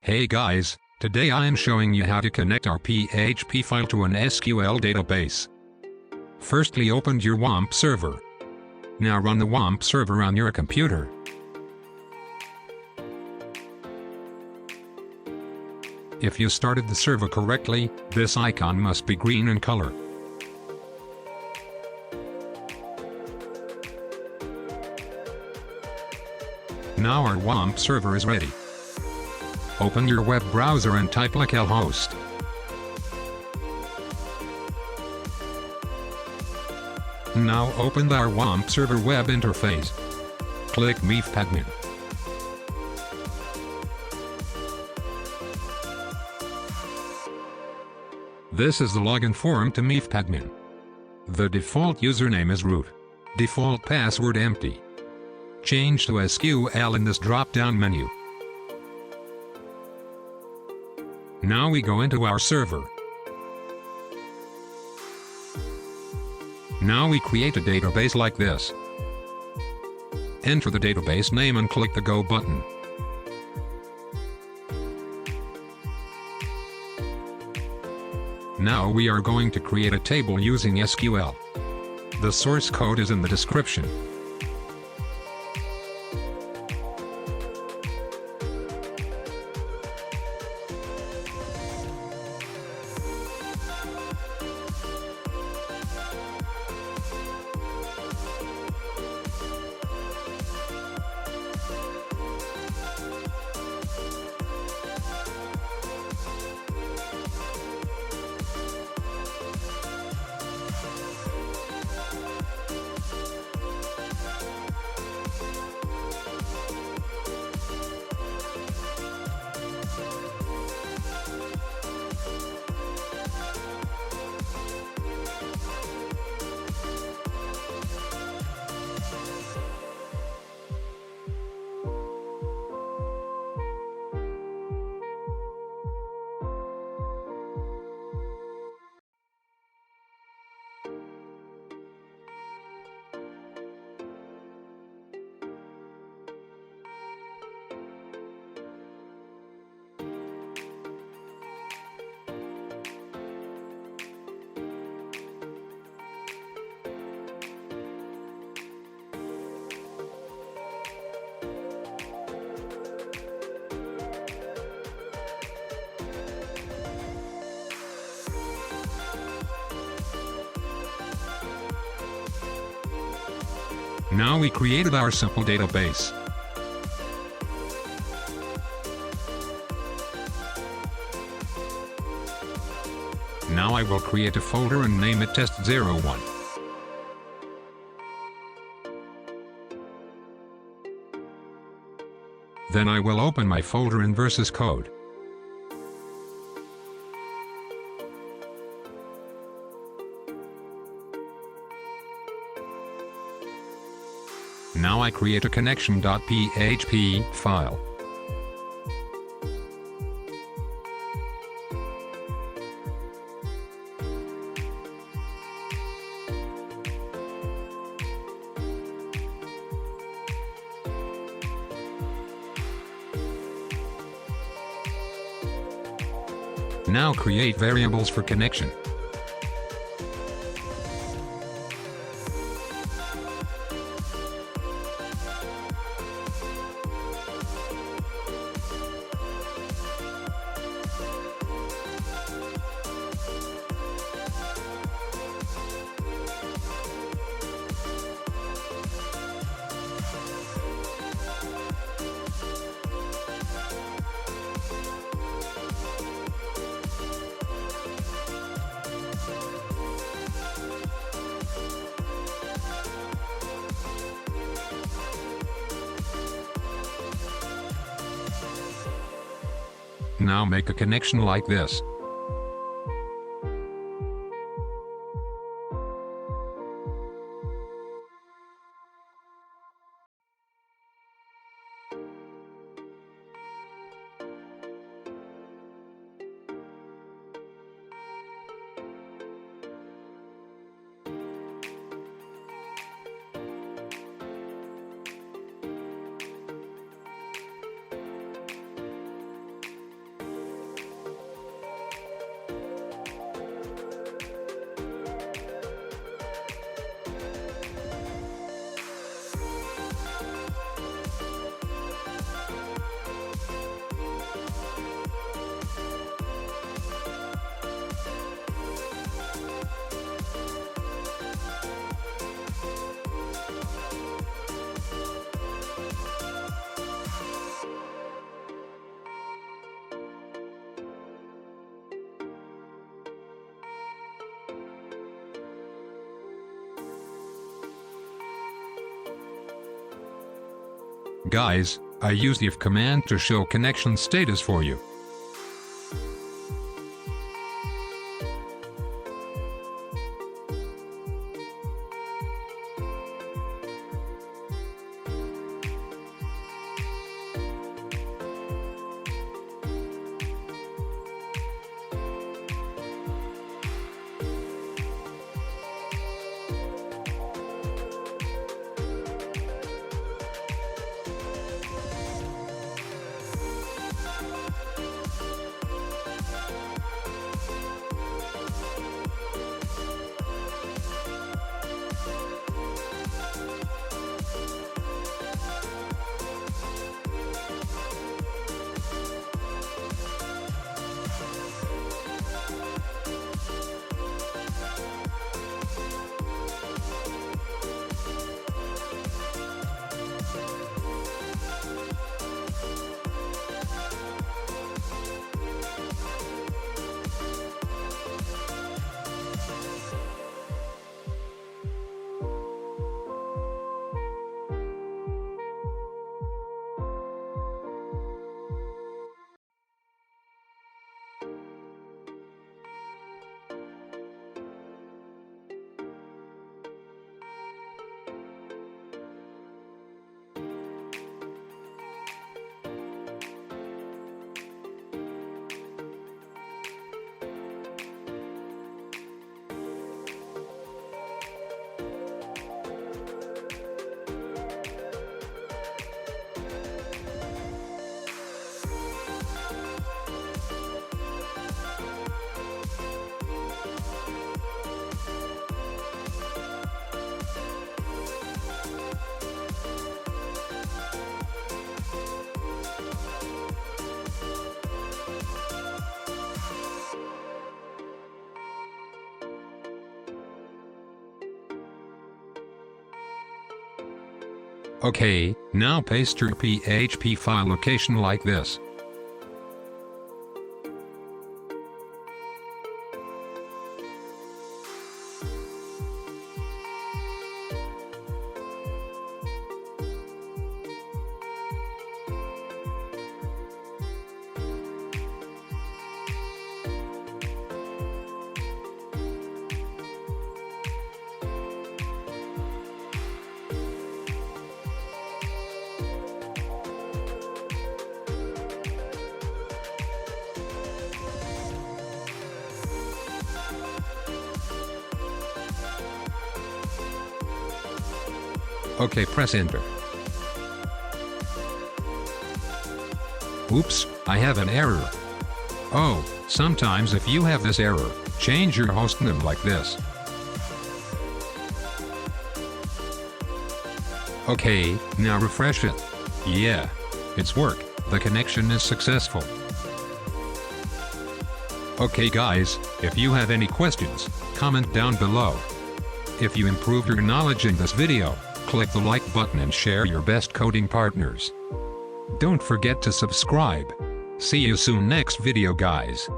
Hey guys, today I am showing you how to connect our PHP file to an SQL database. Firstly, open your WAMP server. Now run the WAMP server on your computer. If you started the server correctly, this icon must be green in color. Now our WAMP server is ready. Open your web browser and type localhost. Now open our WAMP server web interface. Click mifpadmin. This is the login form to mifpadmin. The default username is root. Default password empty. Change to SQL in this drop-down menu. Now we go into our server. Now we create a database like this. Enter the database name and click the Go button. Now we are going to create a table using SQL. The source code is in the description. Now we created our simple database. Now I will create a folder and name it test01. Then I will open my folder in VS Code. Now I create a connection.php file. Now create variables for connection. Now make a connection like this. Guys, I use the if command to show connection status for you. Okay, now paste your PHP file location like this. Okay, press enter. Oops, I have an error. Oh, sometimes if you have this error, change your hostname like this. Okay, now refresh it. Yeah, it's work. The connection is successful. Okay guys, if you have any questions, comment down below. If you improved your knowledge in this video, click the like button and share your best coding partners. Don't forget to subscribe. See you soon next video guys.